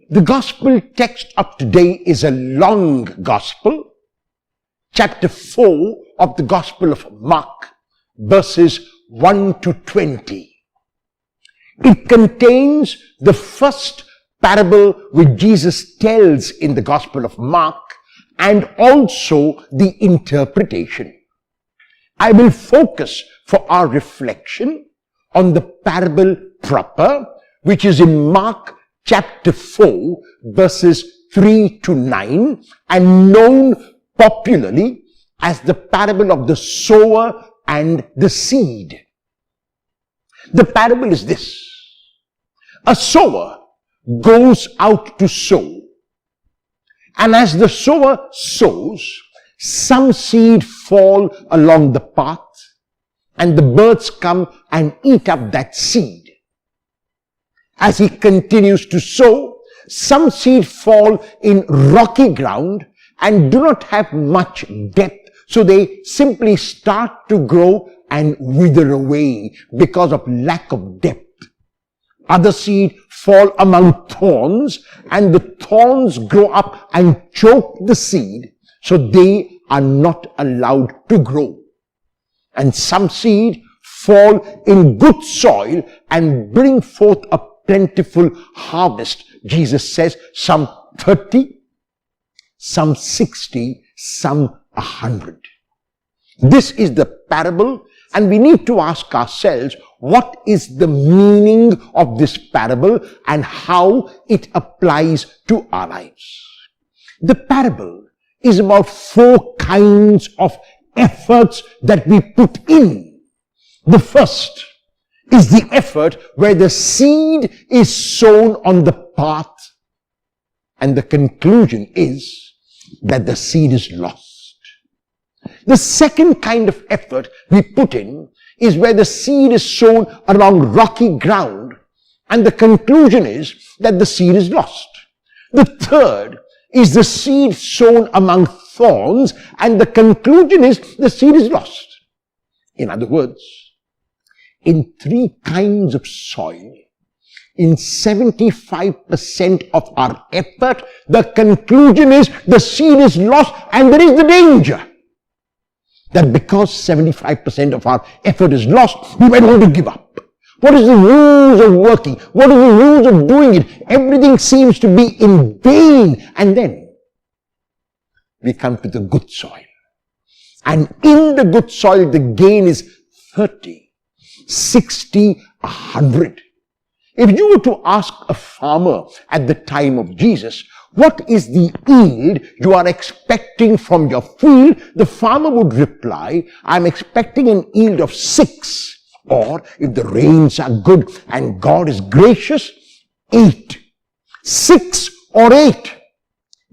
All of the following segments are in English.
The gospel text of today is a long gospel, chapter 4 of the Gospel of Mark, verses 1 to 20. It contains the first parable which Jesus tells in the Gospel of Mark and also the interpretation. I will focus for our reflection on the parable proper, which is in Mark chapter 4, verses 3 to 9, and known popularly as the parable of the sower and the seed. The parable is this: a sower goes out to sow, and as the sower sows, some seed fall along the path, and the birds come and eat up that seed. As he continues to sow, some seed fall in rocky ground and do not have much depth, so they simply start to grow and wither away because of lack of depth. Other seed fall among thorns, and the thorns grow up and choke the seed, so they are not allowed to grow. And some seed fall in good soil and bring forth a plentiful harvest. Jesus says some 30, some 60, some 100. This is the parable, and we need to ask ourselves, what is the meaning of this parable and how it applies to our lives? The parable is about 4 kinds of efforts that we put in. The first is the effort where the seed is sown on the path, and the conclusion is that the seed is lost. The second kind of effort we put in is where the seed is sown along rocky ground, and the conclusion is that the seed is lost. The third is the seed sown among thorns, and the conclusion is the seed is lost. In other words, in 3 kinds of soil, in 75% of our effort, the conclusion is the seed is lost, and there is the danger that because 75% of our effort is lost, we might want to give up. What is the rules of working? What are the rules of doing it? Everything seems to be in vain. And then we come to the good soil. And in the good soil, the gain is 30, 60, 100. If you were to ask a farmer at the time of Jesus, what is the yield you are expecting from your field? The farmer would reply, I'm expecting an yield of 6. Or if the rains are good and God is gracious, 8. 6 or 8.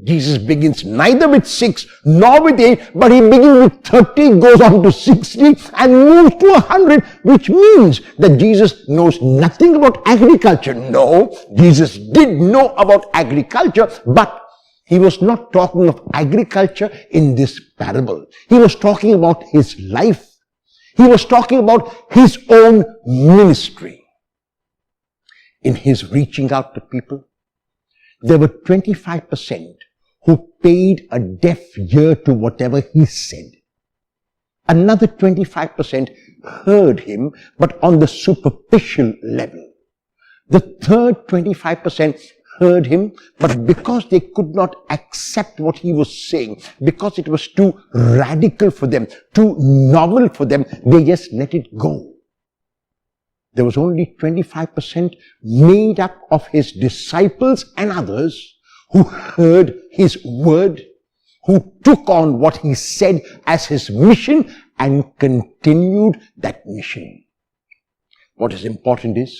Jesus begins neither with 6 nor with 8, but he begins with 30, goes on to 60 and moves to 100, which means that Jesus knows nothing about agriculture. No, Jesus did know about agriculture, but he was not talking of agriculture in this parable. He was talking about his life. He was talking about his own ministry. In his reaching out to people, there were 25% who paid a deaf ear to whatever he said. Another 25% heard him, but on the superficial level. The third 25% heard him, but because they could not accept what he was saying, because it was too radical for them, too novel for them, they just let it go. There was only 25% made up of his disciples and others who heard his word, who took on what he said as his mission and continued that mission. What is important is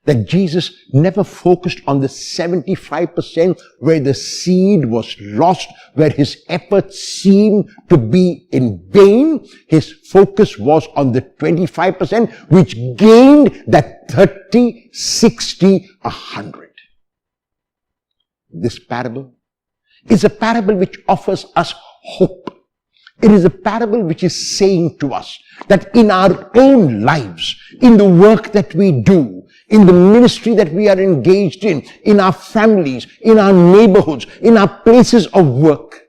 that Jesus never focused on the 75% where the seed was lost, where his efforts seemed to be in vain. His focus was on the 25% which gained that 30, 60, 100. This parable is a parable which offers us hope. It is a parable which is saying to us that in our own lives, in the work that we do, in the ministry that we are engaged in our families, in our neighborhoods, in our places of work.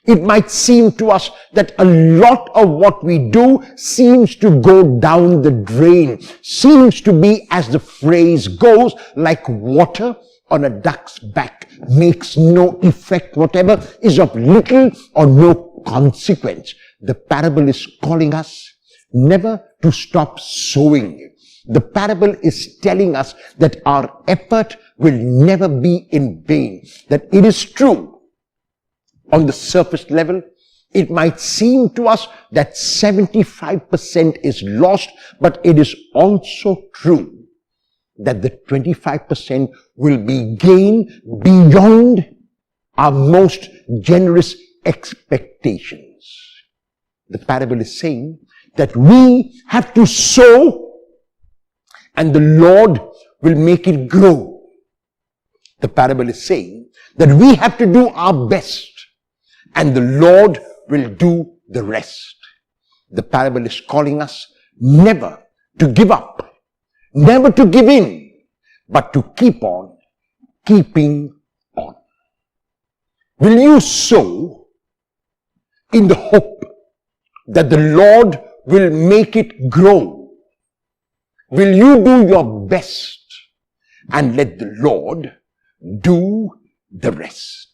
It might seem to us that a lot of what we do seems to go down the drain, seems to be, as the phrase goes, like water on a duck's back, makes no effect, whatever is of little or no consequence. The parable is calling us never to stop sowing. The parable is telling us that our effort will never be in vain, that it is true. On the surface level, it might seem to us that 75% is lost, but it is also true that the 25% will be gained beyond our most generous expectations. The parable is saying that we have to sow and the Lord will make it grow. The parable is saying that we have to do our best and the Lord will do the rest. The parable is calling us never to give up, never to give in, but to keep on keeping on. Will you sow in the hope that the Lord will make it grow? Will you do your best and let the Lord do the rest?